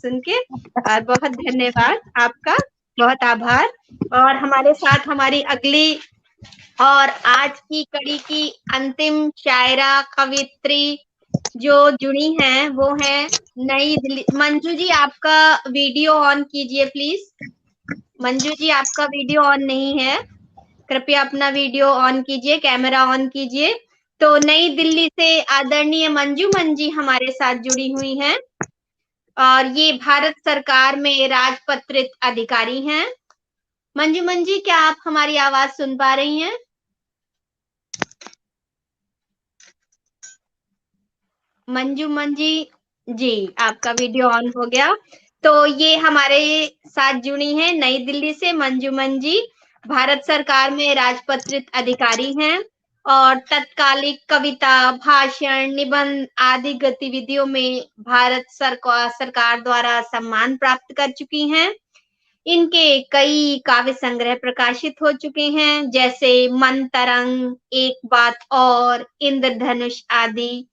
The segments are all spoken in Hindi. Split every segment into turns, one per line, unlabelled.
सुन के। और बहुत धन्यवाद आपका, बहुत आभार। और हमारे साथ हमारी अगली और आज की कड़ी की अंतिम शायरा कवित्री जो जुड़ी हैं वो है नई दिल्ली। मंजू जी आपका वीडियो ऑन कीजिए प्लीज। मंजू जी आपका वीडियो ऑन नहीं है, कृपया अपना वीडियो ऑन कीजिए, कैमरा ऑन कीजिए। तो नई दिल्ली से आदरणीय मंजूमन जी हमारे साथ जुड़ी हुई हैं और ये भारत सरकार में राजपत्रित अधिकारी हैं। मंजूमन जी क्या आप हमारी आवाज सुन पा रही हैं? मंजूमन जी, जी आपका वीडियो ऑन हो गया। तो ये हमारे साथ जुड़ी हैं नई दिल्ली से मंजूमन जी, भारत सरकार में राजपत्रित अधिकारी हैं और तत्कालिक कविता, भाषण, निबंध आदि गतिविधियों में भारत सरकार द्वारा सम्मान प्राप्त कर चुकी हैं। इनके कई काव्य संग्रह प्रकाशित हो चुके हैं, जैसे मन तरंग, एक बात और, इंद्रधनुष आदि।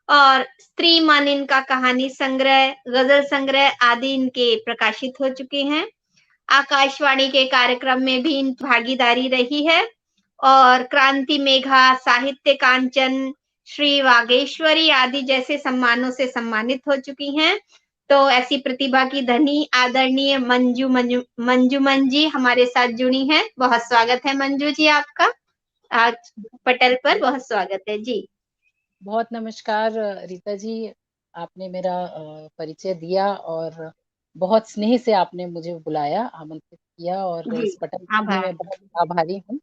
और स्त्री मन इनका कहानी संग्रह, गजल संग्रह आदि इनके प्रकाशित हो चुके हैं। आकाशवाणी के कार्यक्रम में भी इनकी भागीदारी रही है और क्रांति मेघा, साहित्य कांचन, श्री वागेश्वरी आदि जैसे सम्मानों से सम्मानित हो चुकी हैं। तो ऐसी प्रतिभा की धनी आदरणीय मंजूमन जी हमारे साथ जुड़ी हैं। बहुत स्वागत है मंजू जी आपका आज पटल पर, बहुत स्वागत है जी।
बहुत नमस्कार रीता जी, आपने मेरा परिचय दिया और बहुत स्नेह से आपने मुझे बुलाया, आमंत्रित किया और
जी
इस पटल के लिए
आभार।
मैं बहुत आभारी हूँ।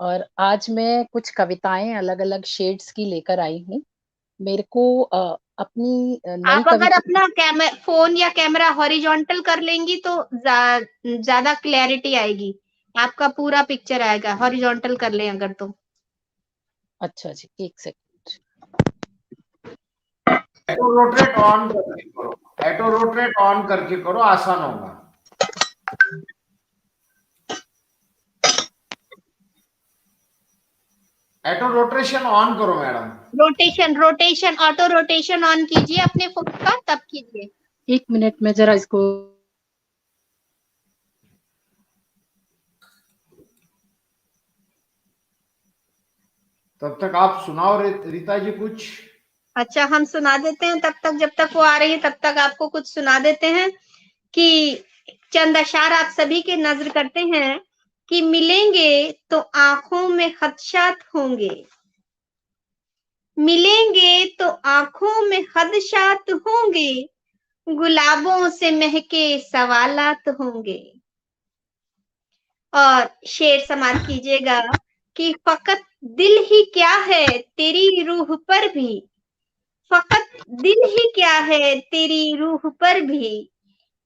और आज मैं कुछ कविताएं अलग अलग शेड्स की लेकर आई हूँ। मेरे को अपनी नई
आप अगर
कविता।
अपना फोन या कैमरा हॉरिजॉन्टल कर लेंगी तो ज्यादा क्लैरिटी आएगी, आपका पूरा पिक्चर आएगा। हॉरिजॉन्टल कर लें अगर तो।
अच्छा जी, एक सेकंड।
ऑटो रोटेट ऑन करके करो, ऑटो रोटेट ऑन करके करो, आसान होगा। ऑटो रोटेशन ऑन करो madam.
Rotation auto rotation on कीजिए अपने फोन का, तब कीजिए।
1 मिनट में जरा इसको।
तब तक आप सुनाओ रीता जी कुछ।
अच्छा हम सुना देते हैं तब तक, जब तक वो आ रही है तब तक आपको कुछ सुना देते हैं कि चंद अशार आप सभी के नजर करते हैं कि मिलेंगे तो आंखों में खदशात होंगे, मिलेंगे तो आंखों में खदशात होंगे, गुलाबों से महके सवालात होंगे। और शेर समाप्त कीजिएगा कि फकत दिल ही क्या है तेरी रूह पर भी, फकत दिल ही क्या है तेरी रूह पर भी,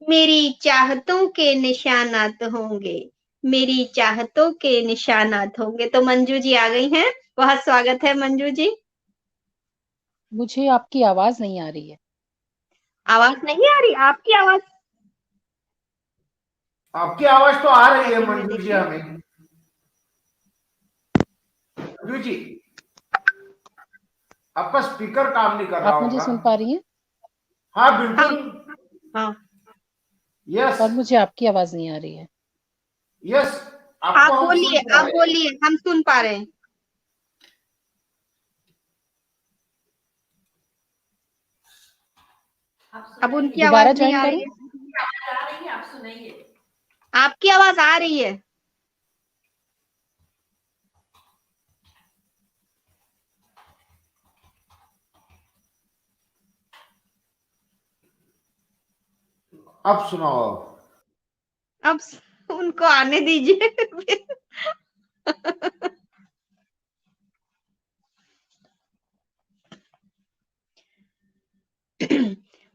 मेरी चाहतों के निशानात होंगे, मेरी चाहतों के निशानात होंगे। तो मंजू जी आ गई हैं, बहुत स्वागत है मंजू जी।
मुझे आपकी आवाज नहीं आ रही है।
आवाज नहीं आ रही? आपकी आवाज,
आपकी आवाज तो आ रही है मंजू जी हमें। मंजू जी आपका स्पीकर काम नहीं कर रहा
आप मुझे
होगा।
सुन पा रही हैं?
हाँ बिल्कुल।
हाँ
यस
पर मुझे आपकी आवाज नहीं आ रही है।
यस,
आप
आपको हम सुन
बोलिए,
पा
आप
रहे हैं।
बोलिए, हम सुन पा रहे हैं। अब उनकी
दोबारा
आवाज नहीं
ज्वाइन
आ
करूं?
रही है। आप सुनाइए, आपकी आवाज आ रही है।
अब सुनाओ।
अब उनको आने दीजिए।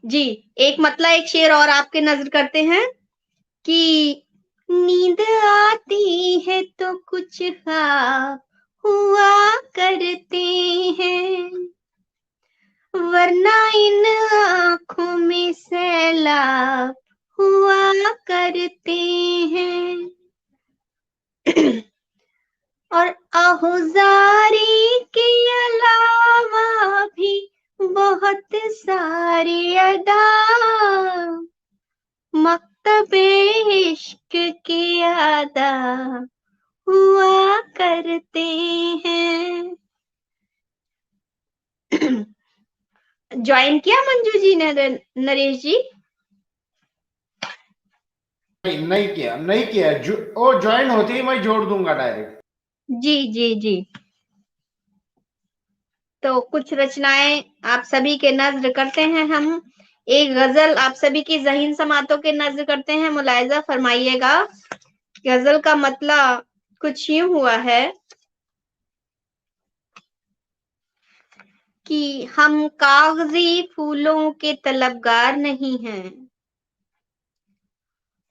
जी एक मतलब एक शेर और आपके नजर करते हैं कि नींद आती है तो कुछ ख्वाब हुआ करते हैं, वरना इन आंखों में सैलाब हुआ करते हैं। और आहुजारी के अलावा भी बहुत सारे अदा सब इश्क के अदा हुआ करते हैं। ज्वाइन किया मंजू जी ने नरेश जी?
नहीं किया। वो ज्वाइन होते ही मैं जोड़ दूंगा डायरेक्ट।
जी जी जी। तो कुछ रचनाएं आप सभी के नज्र करते हैं हम। एक गजल आप सभी की ज़हीन समातों के नज्र करते हैं, मुलाहिजा फरमाइएगा। गजल का मतलब कुछ यूं हुआ है कि हम कागजी फूलों के तलबगार नहीं हैं।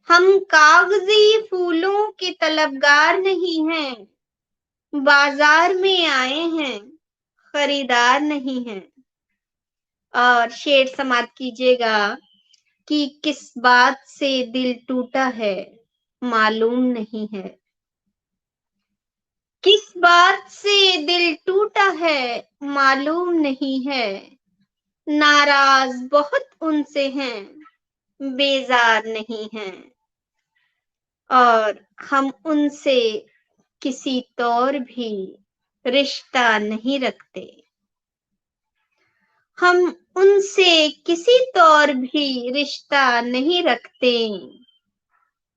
हम कागजी फूलों के तलबगार नहीं हैं, बाजार में आए हैं, खरीदार नहीं हैं। और शेर समाप्त कीजिएगा कि किस बात से दिल टूटा है मालूम नहीं है। किस बात से दिल टूटा है मालूम नहीं है। नाराज बहुत उनसे हैं, बेजार नहीं हैं। और हम उनसे किसी तौर भी रिश्ता नहीं रखते। हम उनसे किसी तौर भी रिश्ता नहीं रखते।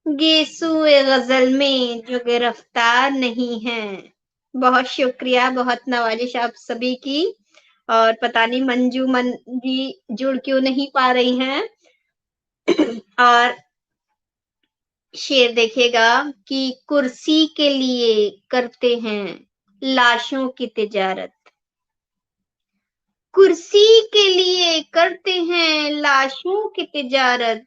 गेसुए गजल में जो गिरफ्तार नहीं है। बहुत शुक्रिया, बहुत नवाजिश आप सभी की। और पता नहीं मंजू मन जी जुड़ क्यों नहीं पा रही हैं। और शेर देखिएगा कि कुर्सी के लिए करते हैं लाशों की तिजारत। कुर्सी के लिए करते हैं लाशों की तिजारत।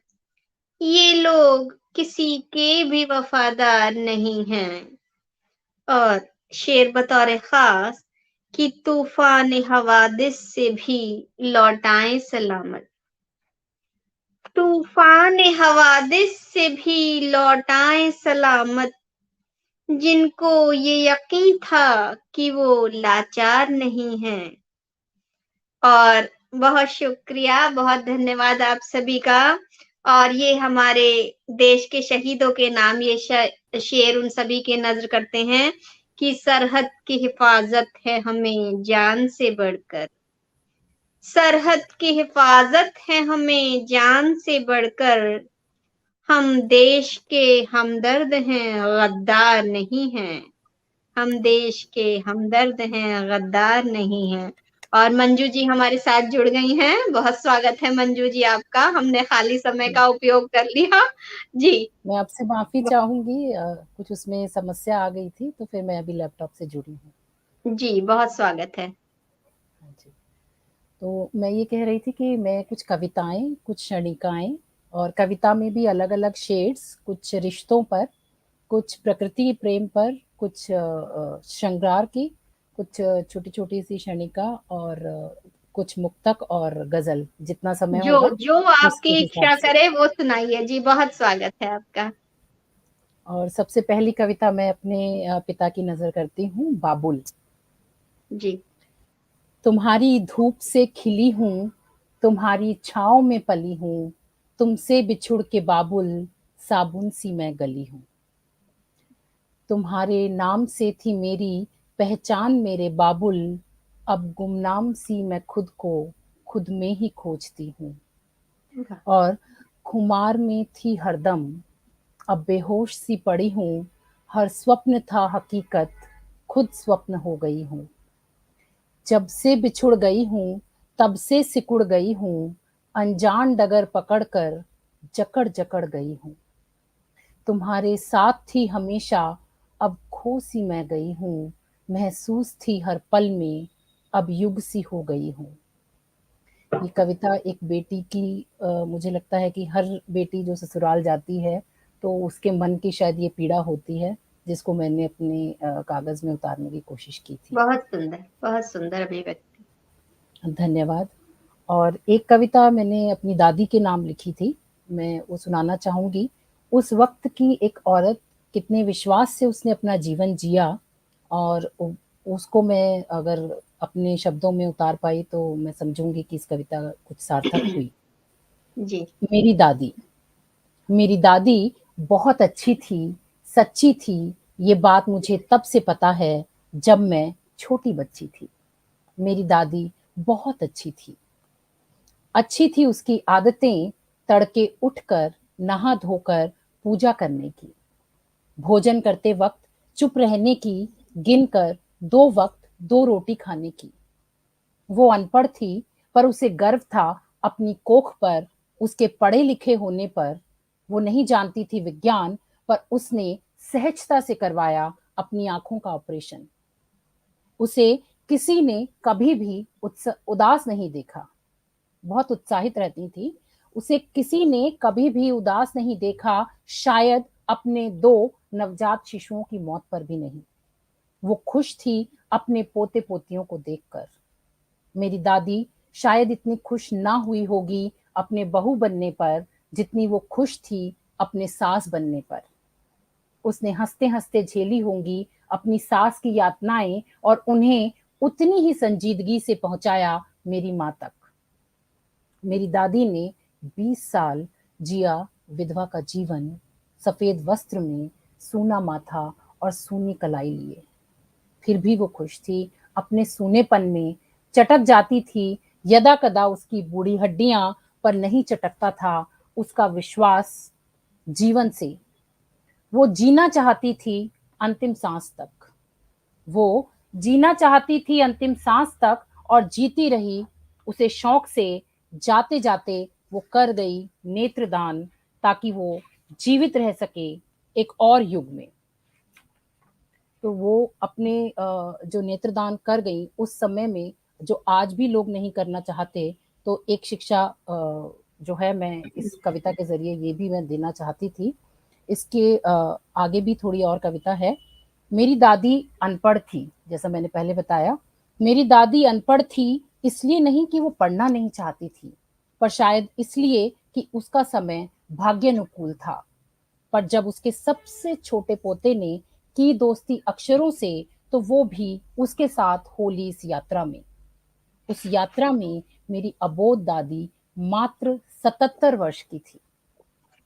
ये लोग किसी के भी वफादार नहीं हैं। और शेर बतौर खास कि तूफान हवादिस से भी लौटाएं सलामत। तूफान हवादिस से भी लौटाएं सलामत। जिनको ये यकीन था कि वो लाचार नहीं हैं। और बहुत शुक्रिया, बहुत धन्यवाद आप सभी का। और ये हमारे देश के शहीदों के नाम ये शेर उन सभी के नज्र करते हैं कि सरहद की हिफाजत है हमें जान से बढ़कर। सरहद की हिफाजत है हमें जान से बढ़कर। हम देश के हमदर्द हैं, गद्दार नहीं हैं। हम देश के हमदर्द हैं, गद्दार नहीं हैं। और मंजू जी हमारे साथ जुड़ गई हैं। बहुत स्वागत है मंजू जी आपका। हमने खाली समय का उपयोग कर लिया। जी
मैं आपसे माफी चाहूंगी, कुछ उसमें समस्या आ गई थी तो फिर मैं अभी लैपटॉप से जुड़ी हूँ।
जी, बहुत स्वागत है।
जी, तो मैं ये कह रही थी कि मैं कुछ कविताएं, कुछ क्षणिकाएं, और कविता में भी अलग अलग शेड्स, कुछ रिश्तों पर, कुछ प्रकृति प्रेम पर, कुछ श्रृंगार की, कुछ छोटी छोटी सी क्षणिका, और कुछ मुक्तक और गजल, जितना समय
जो
होगा
जो आपकी
उसके हिसाब
इच्छा
से।
करे वो सुनाइए जी। बहुत स्वागत है आपका।
और सबसे पहली कविता मैं अपने पिता की नजर करती हूँ, बाबुल।
जी।
तुम्हारी धूप से खिली हूँ, तुम्हारी छाँव में पली हूँ, तुमसे बिछुड़ के बाबुल साबुन सी मैं गली हूँ। तुम्हारे नाम से थी मेरी पहचान मेरे बाबुल, अब गुमनाम सी मैं खुद को खुद में ही खोजती हूँ। और खुमार में थी हरदम, अब बेहोश सी पड़ी हूँ, हर स्वप्न था हकीकत, खुद स्वप्न हो गई हूँ। जब से बिछुड़ गई हूँ तब से सिकुड़ गई हूँ, अनजान डगर पकड़कर जकड़ जकड़ गई हूँ। तुम्हारे साथ थी हमेशा, अब खो सी मैं गई हूँ, महसूस थी हर पल में, अब युग सी हो गई हूँ। ये कविता एक बेटी की, मुझे लगता है कि हर बेटी जो ससुराल जाती है तो उसके मन की शायद ये पीड़ा होती है, जिसको मैंने अपने कागज में उतारने की कोशिश की थी।
बहुत सुंदर अभिव्यक्ति।
धन्यवाद। और एक कविता मैंने अपनी दादी के नाम लिखी थी, मैं वो सुनाना चाहूंगी। उस वक्त की एक औरत, कितने विश्वास से उसने अपना जीवन जिया, और उसको मैं अगर अपने शब्दों में उतार पाई तो मैं समझूंगी कि इस कविता कुछ सार्थक हुई।
जी।
मेरी दादी। मेरी दादी बहुत अच्छी थी, सच्ची थी, ये बात मुझे तब से पता है जब मैं छोटी बच्ची थी। मेरी दादी बहुत अच्छी थी। अच्छी थी उसकी आदतें, तड़के उठकर नहा धोकर पूजा करने की, भोजन करते वक्त चुप रहने की, गिनकर 2 वक्त 2 रोटी खाने की। वो अनपढ़ थी, पर उसे गर्व था अपनी कोख पर, उसके पढ़े लिखे होने पर। वो नहीं जानती थी विज्ञान, पर उसने सहजता से करवाया अपनी आंखों का ऑपरेशन। उसे किसी ने कभी भी उदास नहीं देखा। बहुत उत्साहित रहती थी। उसे किसी ने कभी भी उदास नहीं देखा, शायद अपने 2 नवजात शिशुओं की मौत पर भी नहीं। वो खुश थी अपने पोते पोतियों को देखकर। मेरी दादी शायद इतनी खुश ना हुई होगी अपने बहू बनने पर, जितनी वो खुश थी अपने सास बनने पर। उसने हंसते हंसते झेली होंगी अपनी सास की यातनाएं, और उन्हें उतनी ही संजीदगी से पहुंचाया मेरी मां तक। मेरी दादी ने 20 साल जिया विधवा का जीवन, सफेद वस्त्र में, सूना माथा और सूनी कलाई लिए। फिर भी वो खुश थी अपने सूनेपन में। चटक जाती थी यदा कदा उसकी बूढ़ी हड्डियां, पर नहीं चटकता था उसका विश्वास जीवन से। वो जीना चाहती थी अंतिम सांस तक। वो जीना चाहती थी अंतिम सांस तक, और जीती रही उसे शौक से। जाते जाते वो कर गई नेत्रदान, ताकि वो जीवित रह सके एक और युग में। तो वो अपने जो नेत्रदान कर गई उस समय में, जो आज भी लोग नहीं करना चाहते। तो एक शिक्षा जो है, मैं इस कविता के जरिए ये भी मैं देना चाहती थी। इसके आगे भी थोड़ी और कविता है। मेरी दादी अनपढ़ थी, जैसा मैंने पहले बताया। मेरी दादी अनपढ़ थी, इसलिए नहीं कि वो पढ़ना नहीं चाहती थी, पर शायद इसलिए कि उसका समय भाग्यानुकूल था। पर जब उसके सबसे छोटे पोते ने की दोस्ती अक्षरों से, तो वो भी उसके साथ होली इस यात्रा में। उस यात्रा में मेरी अबोध दादी मात्र 77 वर्ष की थी।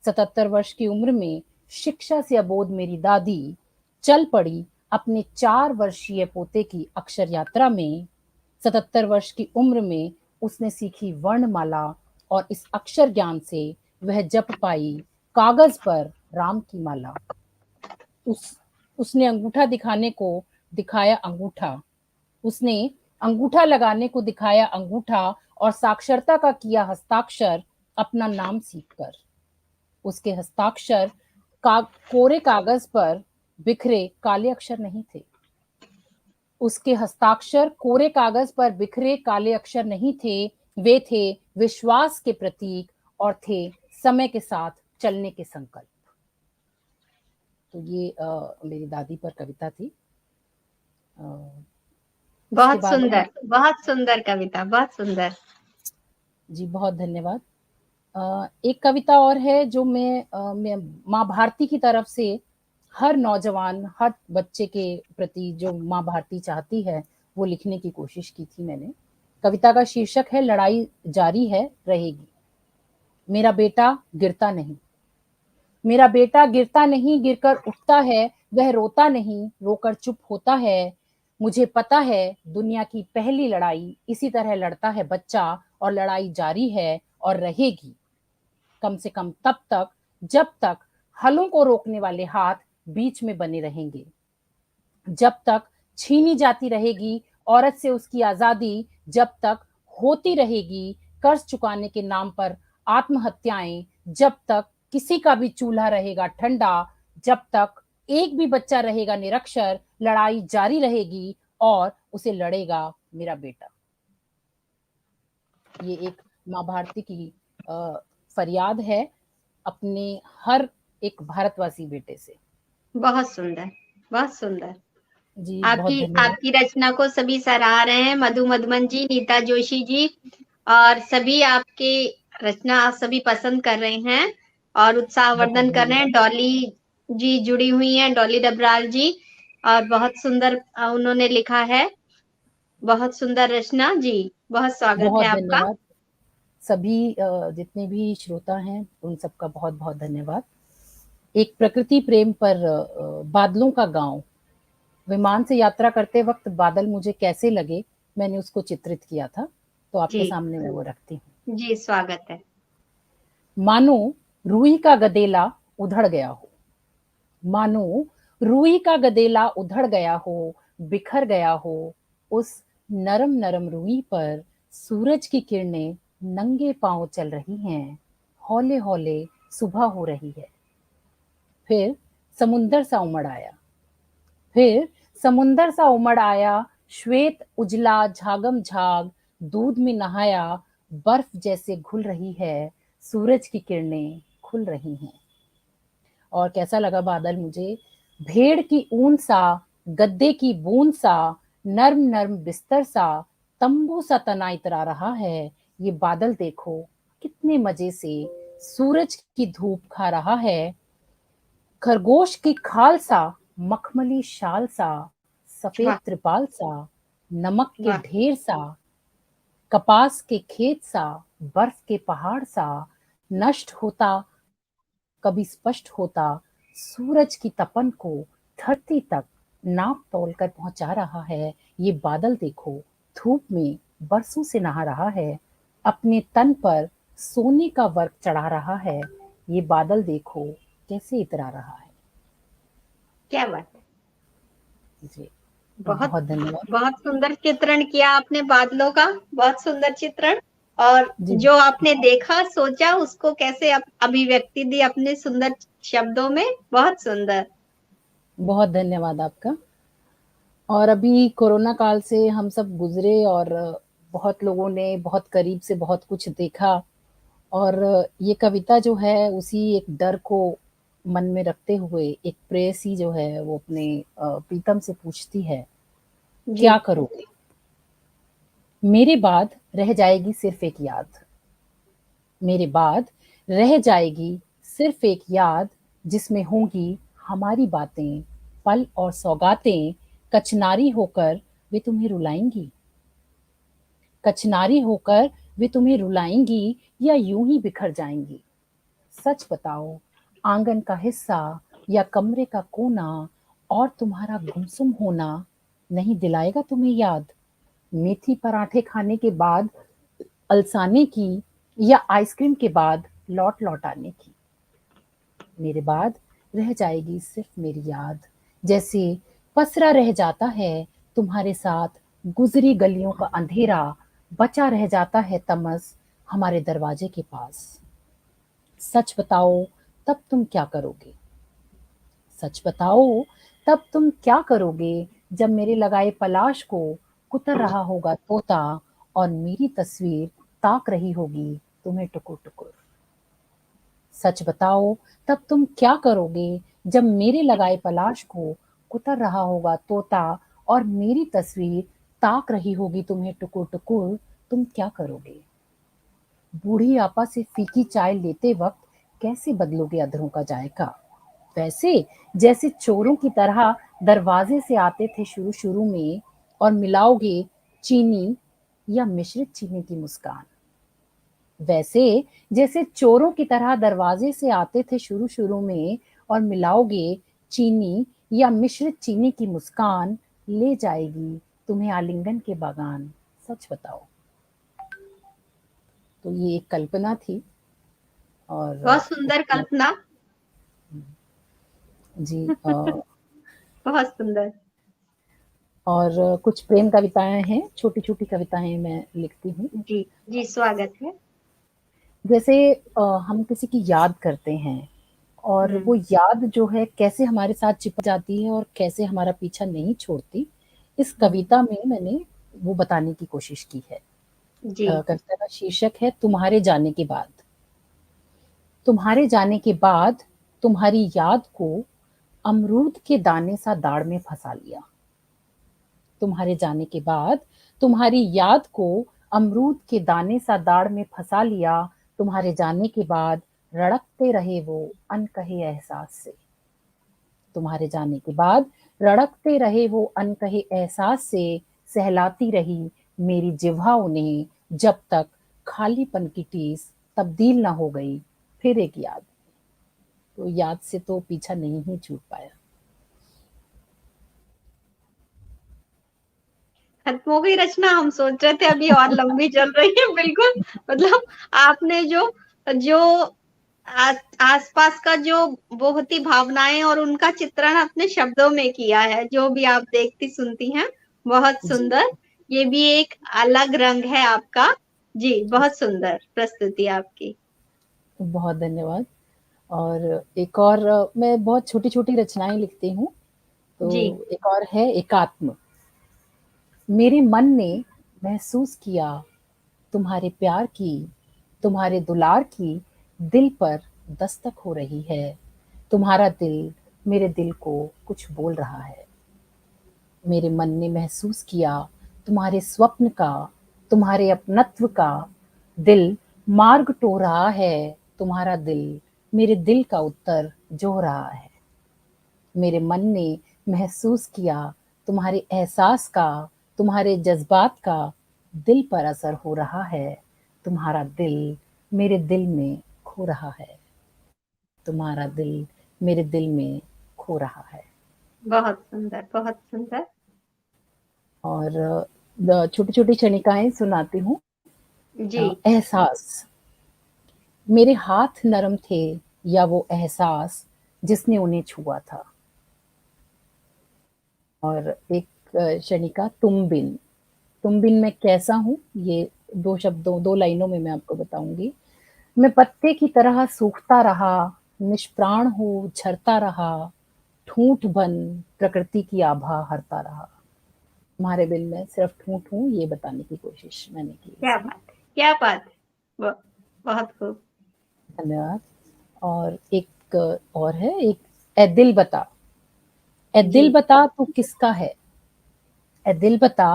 77 वर्ष की उम्र में शिक्षा से अबोध मेरी दादी चल पड़ी अपने 4 वर्षीय पोते की अक्षर यात्रा में। 77 वर्ष की उम्र में उसने सीखी वर्णमाला, और इस अक्षर ज्ञान से वह जप पाई कागज पर राम की माला। उसने अंगूठा दिखाने को दिखाया अंगूठा, उसने अंगूठा लगाने को दिखाया अंगूठा, और साक्षरता का किया हस्ताक्षर अपना नाम सीखकर। उसके हस्ताक्षर कोरे कागज पर बिखरे काले अक्षर नहीं थे। उसके हस्ताक्षर कोरे कागज पर बिखरे काले अक्षर नहीं थे, वे थे विश्वास के प्रतीक, और थे समय के साथ चलने के संकल्प। तो ये मेरी दादी पर कविता थी।
बहुत सुंदर कविता, बहुत सुंदर।
जी बहुत धन्यवाद। एक कविता और है जो मैं माँ भारती की तरफ से हर नौजवान, हर बच्चे के प्रति जो माँ भारती चाहती है, वो लिखने की कोशिश की थी मैंने। कविता का शीर्षक है लड़ाई जारी है रहेगी। मेरा बेटा गिरता नहीं, मेरा बेटा गिरता नहीं, गिरकर उठता है। वह रोता नहीं, रोकर चुप होता है। मुझे पता है दुनिया की पहली लड़ाई इसी तरह लड़ता है बच्चा, और लड़ाई जारी है और रहेगी, कम से कम तब तक जब तक हलों को रोकने वाले हाथ बीच में बने रहेंगे, जब तक छीनी जाती रहेगी औरत से उसकी आजादी, जब तक होती रहेगी कर्ज चुकाने के नाम पर आत्महत्याएं, जब तक किसी का भी चूल्हा रहेगा ठंडा, जब तक एक भी बच्चा रहेगा निरक्षर, लड़ाई जारी रहेगी और उसे लड़ेगा मेरा बेटा। ये एक माँ भारती की फरियाद है अपने हर एक भारतवासी बेटे से।
बहुत सुंदर, बहुत सुंदर
जी।
आपकी रचना को सभी सराह रहे हैं। मधु मधुमन जी, नीता जोशी जी, और सभी आपके रचना सभी पसंद कर रहे हैं और उत्साहवर्धन कर रहे हैं। डॉली जी जुड़ी हुई हैं, डॉली डबराल जी, और बहुत सुंदर उन्होंने लिखा है। बहुत सुंदर रचना जी, बहुत स्वागत है आपका।
सभी जितने भी श्रोता हैं उन सबका बहुत बहुत धन्यवाद। एक प्रकृति प्रेम पर बादलों का गांव, विमान से यात्रा करते वक्त बादल मुझे कैसे लगे, मैंने उसको चित्रित किया था, तो आपके
जी
सामने मैं वो रखती हूँ।
जी, स्वागत है।
मानो रूई का गदेला उधड़ गया हो, मानो रूई का गदेला उधड़ गया हो, बिखर गया हो, उस नरम नरम रूई पर सूरज की किरणें नंगे पांव चल रही हैं, हौले हौले सुबह हो रही है। फिर समुंदर सा उमड़ आया, फिर समुंदर सा उमड़ आया, श्वेत उजला झागम झाग, दूध में नहाया, बर्फ जैसे घुल रही है, सूरज की किरणें खुल रही हैं। और कैसा लगा बादल मुझे? भेड़ की ऊन सा, गद्दे की बूंद सा, नर्म नर्म बिस्तर सा, तंबू सा तना इतरा रहा है। ये बादल देखो कितने मजे से सूरज की धूप खा रहा है। खरगोश की खाल सा, मखमली शाल सा, सफेद
वाह
त्रिपाल सा, नमक के
वाह
ढेर सा, कपास के खेत सा, बर्फ के पहाड़ सा, नष्ट होता कभी स्पष्ट होता, सूरज की तपन को धरती तक नाप तोल कर पहुंचा रहा है। ये बादल देखो धूप में बरसों से नहा रहा है, अपने तन पर सोने का वर्क चढ़ा रहा है। ये बादल देखो कैसे इतरा रहा है।
क्या बात है।
जी,
बहुत
बहुत धन्यवाद।
बहुत सुंदर चित्रण किया आपने बादलों का, बहुत सुंदर चित्रण। और
जी,
जो आपने देखा सोचा उसको कैसे अभिव्यक्ति दी अपने सुंदर शब्दों में, बहुत सुंदर।
बहुत धन्यवाद आपका। और अभी कोरोना काल से हम सब गुजरे और बहुत लोगों ने बहुत करीब से बहुत कुछ देखा, और ये कविता जो है उसी एक डर को मन में रखते हुए एक प्रेयसी जो है वो अपने प्रीतम से पूछती है,
जी
क्या करोगे? मेरे बाद रह जाएगी सिर्फ एक याद, मेरे बाद रह जाएगी सिर्फ एक याद, जिसमें होंगी हमारी बातें, पल और सौगातें। कचनारी होकर वे तुम्हें रुलाएंगी, कचनारी होकर वे तुम्हें रुलाएंगी, या यूं ही बिखर जाएंगी। सच बताओ, आंगन का हिस्सा या कमरे का कोना और तुम्हारा गुमसुम होना नहीं दिलाएगा तुम्हें याद, मेथी पराठे खाने के बाद अलसाने की, या आइसक्रीम के बाद लौट लौट आने की। मेरे बाद रह जाएगी सिर्फ मेरी याद, जैसे पसरा रह जाता है तुम्हारे साथ गुजरी गलियों का अंधेरा, बचा रह जाता है तमस हमारे दरवाजे के पास। सच बताओ, तब तुम क्या करोगे? सच बताओ, तब तुम क्या करोगे, जब मेरे लगाए पलाश को कुतर रहा होगा तोता, और मेरी तस्वीर ताक रही होगी तुम्हें टुकुर टुकुर। सच बताओ, तब तुम क्या करोगे, जब मेरे लगाए पलाश को कुतर रहा होगा तोता, और मेरी तस्वीर ताक रही होगी तुम्हें टुकुर टुकुर। तुम क्या करोगे? बूढ़ी आपा से फीकी चाय लेते वक्त कैसे बदलोगे अधरों का जायका, वैसे जैसे चोरों की तरह दरवाजे से आते थे शुरू शुरू में, और मिलाओगे चीनी या मिश्रित चीनी की मुस्कान। वैसे जैसे चोरों की तरह दरवाजे से आते थे शुरू शुरू में, और मिलाओगे चीनी या मिश्रित चीनी की मुस्कान, ले जाएगी तुम्हें आलिंगन के बागान। सच बताओ। तो ये एक कल्पना थी, और
बहुत सुंदर कल्पना।
जी
बहुत सुंदर।
और कुछ प्रेम कविताएं हैं, छोटी छोटी कविताएं मैं लिखती हूँ।
जी जी, स्वागत है।
जैसे हम किसी की याद करते हैं, और वो याद जो है कैसे हमारे साथ चिपक जाती है और कैसे हमारा पीछा नहीं छोड़ती, इस कविता में मैंने वो बताने की कोशिश की है।
जी
कविता का शीर्षक है तुम्हारे जाने के बाद। तुम्हारे जाने के बाद तुम्हारी याद को अमरूद के दाने सा दाढ़ में फंसा लिया। तुम्हारे जाने के बाद तुम्हारी याद को अमरूद के दाने सा दाढ़ में फंसा लिया। तुम्हारे जाने के बाद रड़कते रहे वो अनकहे एहसास से। तुम्हारे जाने के बाद रड़कते रहे वो अनकहे एहसास से, सहलाती रही मेरी जिह्वा उन्हें जब तक खालीपन की टीस तब्दील ना हो गई फिर एक याद। तो याद से तो पीछा नहीं ही छूट पाया।
खत्म हो गई रचना? हम सोच रहे थे अभी और लंबी चल रही है। बिल्कुल, मतलब आपने जो जो आसपास का जो बहुत ही भावनाएं और उनका चित्रण अपने शब्दों में किया है, जो भी आप देखती सुनती हैं, बहुत
जी,
सुंदर। ये भी एक अलग रंग है आपका। जी, बहुत सुंदर प्रस्तुति आपकी।
बहुत धन्यवाद। और एक और मैं बहुत छोटी-छोटी रचनाएँ लिखती हूँ,
जी,
तो एक और है एकात्म। मेरे मन ने महसूस किया तुम्हारे प्यार की, तुम्हारे दुलार की दिल पर दस्तक हो रही है। तुम्हारा दिल मेरे दिल को कुछ बोल रहा है। मेरे मन ने महसूस किया तुम्हारे स्वप्न का, तुम्हारे अपनत्व का दिल मार्ग टो रहा है। तुम्हारा दिल मेरे दिल का उत्तर जो रहा है। मेरे मन ने महसूस किया तुम्हारे एहसास का, तुम्हारे जज्बात का दिल पर असर हो रहा है। तुम्हारा दिल मेरे दिल में खो रहा है। तुम्हारा दिल मेरे दिल में खो रहा है।
बहुत सुंदर, बहुत सुंदर।
और छोटी-छोटी क्षणिकाएँ सुनाती हूँ।
जी,
एहसास, मेरे हाथ नरम थे या वो एहसास जिसने उन्हें छुआ था। और एक क्षणिका तुम बिन। तुम बिन मैं कैसा हूँ, ये 2 शब्दों 2 लाइनों में मैं आपको बताऊँगी। मैं पत्ते की तरह सूखता रहा, निष्प्राण हो झरता रहा, ठूँठ बन प्रकृति की आभा हरता रहा। तुम्हारे बिन मैं सिर्फ ठूँठ हूँ, ये बताने की कोशिश मैंने की
क्या
इसमें।
बात है, क्या बात है। बहुत खूब।
धन्यवाद। और एक और है, एक ए दिल बता। ए
जी,
दिल बता तू किसका है? ए दिल बता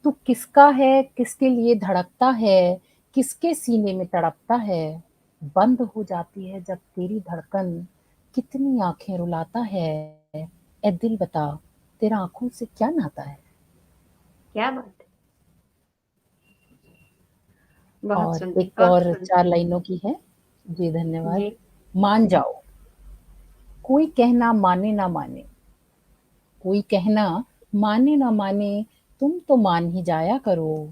तू किसका है, किसके लिए धड़कता है, किसके सीने में तड़पता है? बंद हो जाती है जब तेरी धड़कन, कितनी आँखें रुलाता है। ए दिल बता तेरा आँखों से क्या नाता है?
क्या बात है। बहुत
और
सुंदर,
एक
बहुत
और
सुंदर।
4 लाइनों की है। जी, धन्यवाद।
जी,
मान जाओ, कोई कहना माने ना माने, कोई कहना माने ना माने, तुम तो मान ही जाया करो।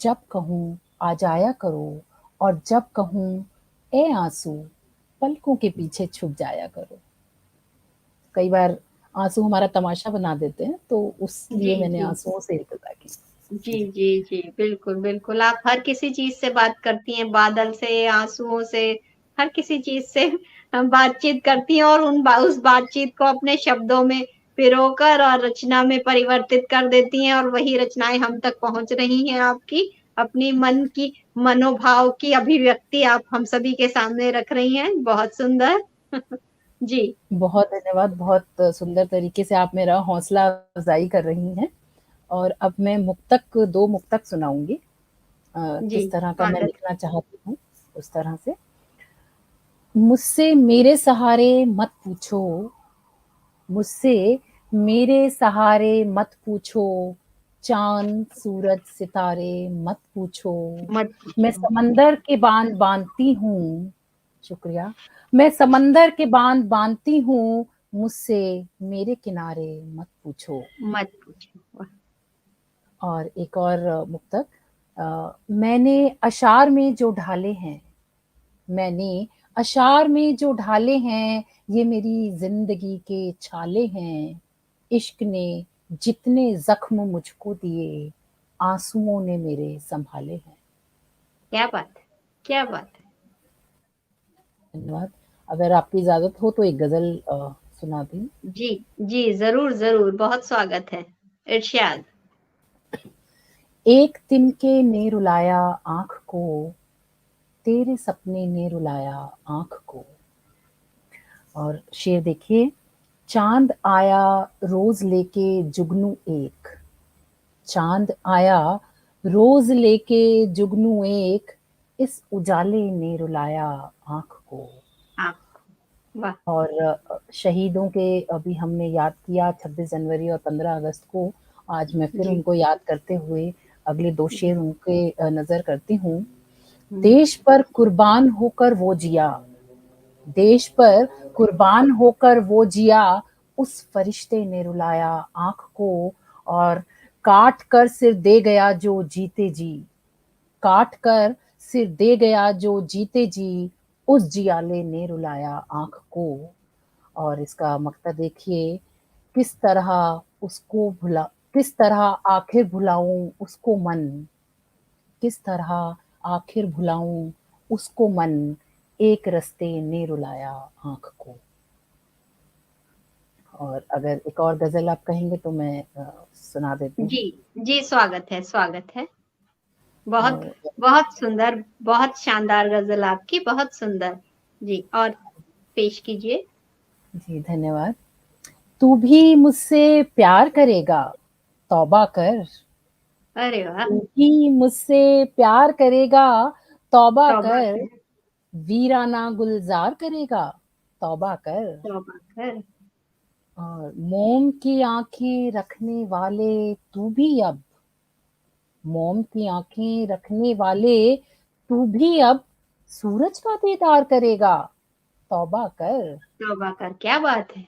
जब कहूँ आ जाया करो, और जब कहूँ ए आँसू पलकों के पीछे छुप जाया करो। कई बार आँसू हमारा तमाशा बना देते हैं, तो
जी,
उसलिए मैंने
जी।
आँसुओं से इब्तिदा की।
जी,
जी,
जी, जी, बिल्कुल, बिल्कुल। आप हर किसी चीज़ से बात करती हैं, बादल से, आँसुओं से, हर किसी चीज़ से बातचीत करती हैं और उस बातचीत को अपने शब्दों में पिरोकर और रचना में परिवर्तित कर देती हैं और वही रचनाएँ हम तक पहुँच रही हैं आपकी। अपनी मन की मनोभाव की अभिव्यक्ति आप हम सभी के सामने रख रही हैं। बहुत सुंदर। जी,
बहुत धन्यवाद। बहुत सुंदर तरीके से आप मेरा हौसला अफ़ज़ाई कर रही हैं। और अब मैं मुक्तक 2 मुक्तक सुनाऊँगी।
जी,
किस तरह का मैं
स्वागत।
लिखना चाहती हूँ, उस तरह से। मुझसे मेरे सहारे मत पूछो, मुझसे मेरे सहारे मत पूछो, चाँद, सूरज, सितारे मत पूछो।
मत
मैं
पूछो।
समंदर के बाँध बाँधती हूँ, शुक्रिया। मैं समंदर के बाँध बाँधती हूँ, मुझसे मेरे किनारे मत पूछो।
मत पूछो। वाह!
और एक और मुक्तक, मैंने अशार में जो ढाले हैं, मैंने अशार में जो ढाले हैं, ये मेरी ज़िंदगी के छाले हैं। इश्क ने जितने ज़ख्म मुझको दिए, आँसुओं ने मेरे सँभाले हैं।
क्या बात है! क्या बात है!
धन्यवाद। अगर आपकी इजाज़त हो तो एक गज़ल सुना दूँ?
जी, जी, ज़रूर, ज़रूर, बहुत स्वागत है। इरशाद।
एक तिनके ने रुलाया आँख को, तेरे सपने ने रुलाया आँख को। और शेर देखिए, चाँद आया रोज़ लेके जुगनू एक, चाँद आया रोज़ लेके जुगनू एक, इस उजाले ने रुलाया आँख को।
आप वाह!
और शहीदों के अभी हमने याद किया 26 जनवरी और 15 अगस्त को। आज मैं फिर
जी,
उनको याद करते हुए अगले 2 शेर
जी,
उनके नज़र करती हूँ। देश पर कुर्बान होकर वो जिया, देश पर कुर्बान होकर वो जिया, उस फरिश्ते ने रुलाया आंख को, और काट कर सिर दे गया जो जीते जी, काट कर सिर दे गया जो जीते जी, उस जियाले ने रुलाया आंख को। और इसका मकता देखिए, किस तरह उसको भुला, किस तरह आखिर भुलाऊं उसको मन, किस तरह आखिर भुलाऊं उसको मन, एक रस्ते ने रुलाया आंख को। और अगर एक और गजल आप कहेंगे तो मैं सुना देती हूँ।
जी जी, स्वागत है, स्वागत है। बहुत
और
बहुत सुंदर, बहुत शानदार गजल आपकी, बहुत सुंदर। जी, और पेश कीजिए।
जी धन्यवाद। तू भी मुझसे प्यार करेगा, तौबा कर,
अरे वाह!
तू भी मुझसे प्यार करेगा, तौबा
तौबा
कर,
कर,
वीराना गुलजार करेगा, तौबा कर।
तौबा कर।
और मोम की आंखें रखने वाले तू भी अब, मोम की आंखें रखने वाले तू भी अब, सूरज का दीदार करेगा, तौबा कर।
तौबा कर, क्या बात है!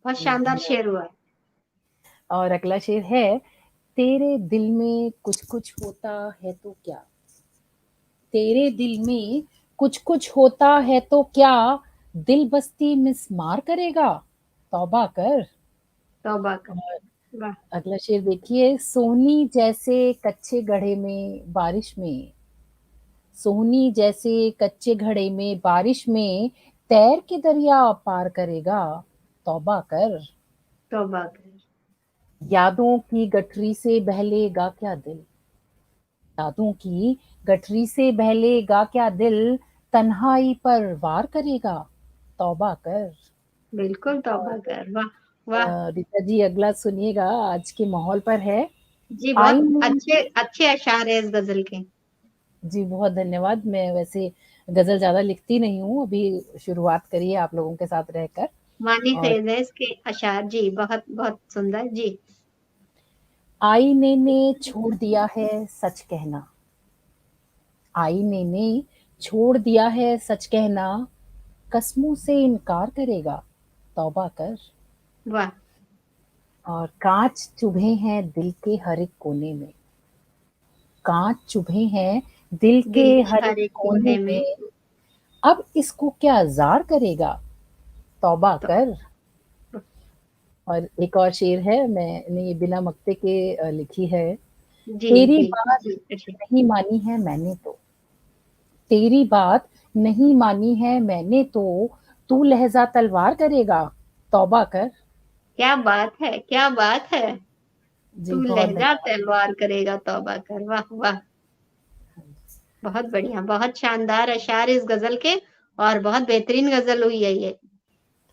बहुत
जी
शानदार
धन्यवाद।
शेर हुआ है।
और अगला शेर है, तेरे दिल में कुछ कुछ होता है तो क्या, तेरे दिल में कुछ कुछ होता है तो क्या, दिल बस्ती मिसमार करेगा, तौबा कर।
तौबा कर,
और
वाह!
अगला शेर देखिए, सोनी जैसे कच्चे घड़े में बारिश में, सोनी जैसे कच्चे घड़े में बारिश में, तैर के दरिया पार करेगा, तौबा कर।
तौबा कर,
यादों की गठरी से बहलेगा क्या दिल, यादों की गठरी से बहलेगा क्या दिल, तन्हाई पर वार करेगा, तौबा कर।
बिल्कुल तौबा
और
कर, वाह! वाह!
रीता जी अगला सुनिएगा, आज के माहौल पर है।
जी, बहुत
आईने,
अच्छे अच्छे अशार है इस गजल के।
जी बहुत धन्यवाद। मैं वैसे गजल ज्यादा लिखती नहीं हूँ, अभी शुरुआत करी है आप लोगों के साथ रहकर।
मानी
और
फेज है इसके अशार। जी, बहुत बहुत सुंदर। जी,
आईने ने छोड़ दिया है सच कहना, आईने ने छोड़ दिया है सच कहना, कसमों से इनकार करेगा, तौबा कर।
वाह!
और कांच चुभे हैं दिल के हर एक कोने में, कांच चुभे हैं दिल के
दिल के
हर एक
हर एक
कोने
कोने में।
में, अब इसको क्या जार करेगा, तौबा
तो
कर। और एक और शेर है, मैंने ये बिना मक्ते के लिखी है।
जी
तेरी
जी
बात
जी जी।
नहीं मानी है मैंने तो, तेरी बात नहीं मानी है मैंने तो, तू लहजा तलवार करेगा, तौबा कर।
क्या बात है, क्या बात है!
जी
तू
बहुत
लहजा
धन्यवाद।
तलवार करेगा, तौबा कर। वाह वाह! बहुत बढ़िया, बहुत शानदार अशार इस गजल के, और बहुत बेहतरीन गजल हुई है ये।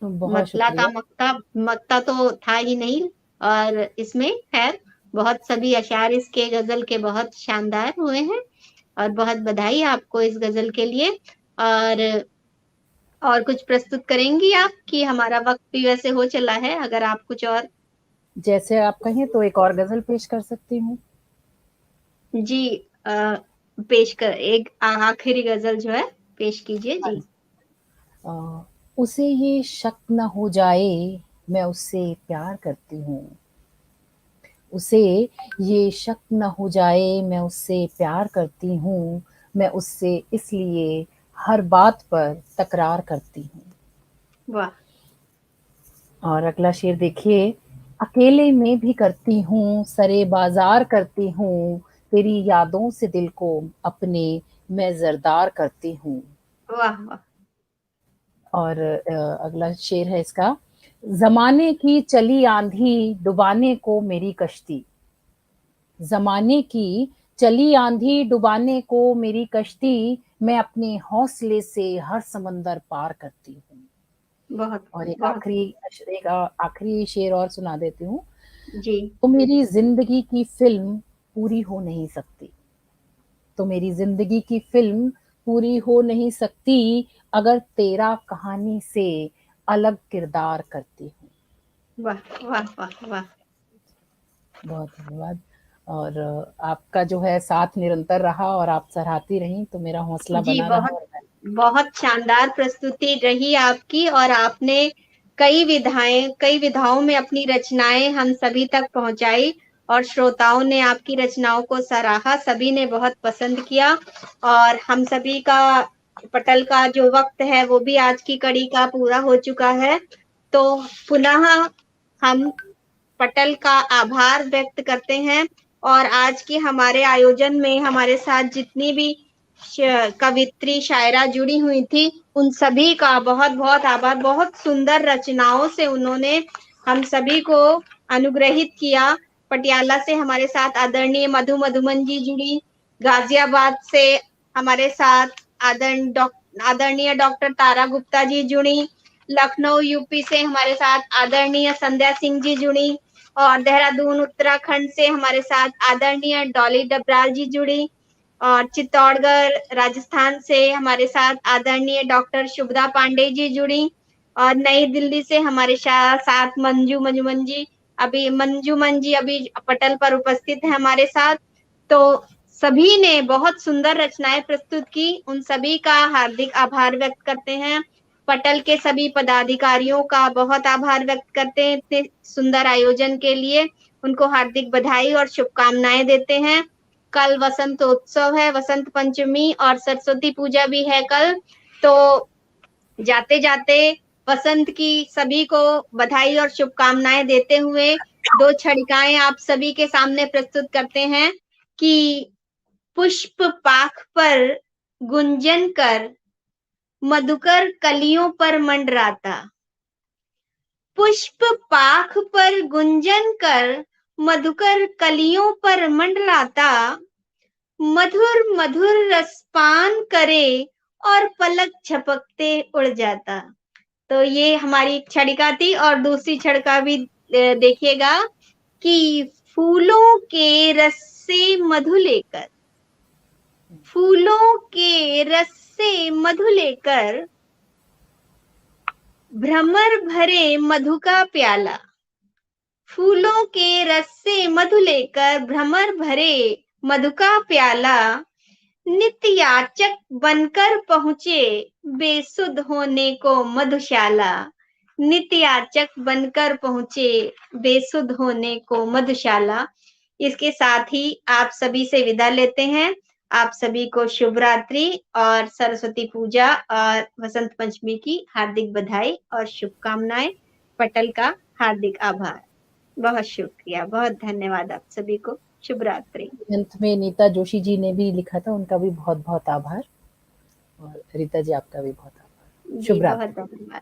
बहुत
मतला का
शुक्रिया।
मक्ता, मक्ता तो था ही नहीं। और इसमें खैर बहुत सभी अशार इसके गजल के बहुत शानदार हुए हैं। और बहुत बधाई आपको इस गजल के लिए। और कुछ प्रस्तुत करेंगी आप, कि हमारा वक्त भी वैसे हो चला है, अगर आप कुछ और।
जैसे आप कहें तो एक और गजल पेश कर सकती हूँ।
जी, पेश कर, एक आखिरी गजल जो है पेश कीजिए।
हाँ
जी,
जी। उसे ये शक न हो जाए मैं उससे प्यार करती हूँ, उसे ये शक न हो जाए मैं उससे प्यार करती हूँ, मैं उससे इसलिए हर बात पर तकरार करती हूँ।
वाह!
और अगला शेर देखिए, अकेले में भी करती हूँ सरे बाजार करती हूँ, तेरी यादों से दिल को अपने मैं जरदार करती हूँ।
वाह वाह!
और अगला शेर है इसका, जमाने की चली आंधी डुबाने को मेरी कश्ती, जमाने की चली आंधी डुबाने को मेरी कश्ती, मैं अपने हौसले से हर समंदर पार करती हूँ।
बहुत
और
बहुत।
एक आखिरी शेर और सुना देती हूँ।
जी,
तो मेरी जिंदगी की फिल्म पूरी हो नहीं सकती, तो मेरी जिंदगी की फिल्म पूरी हो नहीं सकती, अगर तेरा कहानी से अलग किरदार करती हूँ।
वाह वाह वाह वाह!
बहुत धन्यवाद। और आपका जो है साथ निरंतर रहा और आप सराहती रही, तो मेरा हौसला
जी,
बना रहा। और
बहुत शानदार प्रस्तुति रही आपकी और आपने कई विधाओं में अपनी रचनाएं हम सभी तक पहुंचाई और श्रोताओं ने आपकी रचनाओं को सराहा, सभी ने बहुत पसंद किया और हम सभी का पटल का जो वक्त है वो भी आज की कड़ी का पूरा हो चुका है। तो पुनः हम पटल का आभार व्यक्त करते हैं और आज के हमारे आयोजन में हमारे साथ जितनी भी कवित्री शायरा जुड़ी हुई थी उन सभी का बहुत बहुत आभार। बहुत सुंदर रचनाओं से उन्होंने हम सभी को अनुग्रहित किया। पटियाला से हमारे साथ आदरणीय मधुमन जी जुड़ी, गाजियाबाद से हमारे साथ आदरणीय डॉक्टर तारा गुप्ता जी जुड़ी, लखनऊ यूपी से हमारे साथ आदरणीय संध्या सिंह जी जुड़ी और देहरादून उत्तराखंड से हमारे साथ आदरणीय डॉली डबराल जी जुड़ी और चित्तौड़गढ़ राजस्थान से हमारे साथ आदरणीय डॉक्टर शुभदा पांडे जी जुड़ी और नई दिल्ली से हमारे साथ मंजूमन जी अभी पटल पर उपस्थित है हमारे साथ। तो सभी ने बहुत सुंदर रचनाएं प्रस्तुत की, उन सभी का हार्दिक आभार व्यक्त करते हैं। पटल के सभी पदाधिकारियों का बहुत आभार व्यक्त करते हैं इतने सुंदर आयोजन के लिए, उनको हार्दिक बधाई और शुभकामनाएं देते हैं। कल वसंतोत्सव है, वसंत पंचमी और सरस्वती पूजा भी है कल। तो जाते जाते वसंत की सभी को बधाई और शुभकामनाएं देते हुए दो छड़िकाएं आप सभी के सामने प्रस्तुत करते हैं कि पुष्प पाख पर गुंजन कर मधुकर कलियों पर मंडराता, पुष्प पाख पर गुंजन कर मधुकर कलियों पर मंडराता, मधुर मधुर रसपान करे और पलक झपकते उड़ जाता। तो ये हमारी छड़िका थी और दूसरी छड़का भी देखिएगा कि फूलों के रस से मधु लेकर, फूलों के रस से मधु लेकर भ्रमर भरे मधु का प्याला, फूलों के रस से मधु लेकर भ्रमर भरे मधु का प्याला, नित्य याचक बनकर पहुंचे बेसुध होने को मधुशाला, नित्य याचक बनकर पहुंचे बेसुध होने को मधुशाला। इसके साथ ही आप सभी से विदा लेते हैं। आप सभी को शुभ रात्रि और सरस्वती पूजा और वसंत पंचमी की हार्दिक बधाई और शुभकामनाएं। पटल का हार्दिक आभार, बहुत शुक्रिया, बहुत धन्यवाद आप सभी को। शुभ रात्रि।
अंत में नीता जोशी जी ने भी लिखा था, उनका भी बहुत बहुत आभार और रीता जी आपका भी बहुत आभार।
शुभ रात्रि। बहुत धन्यवाद।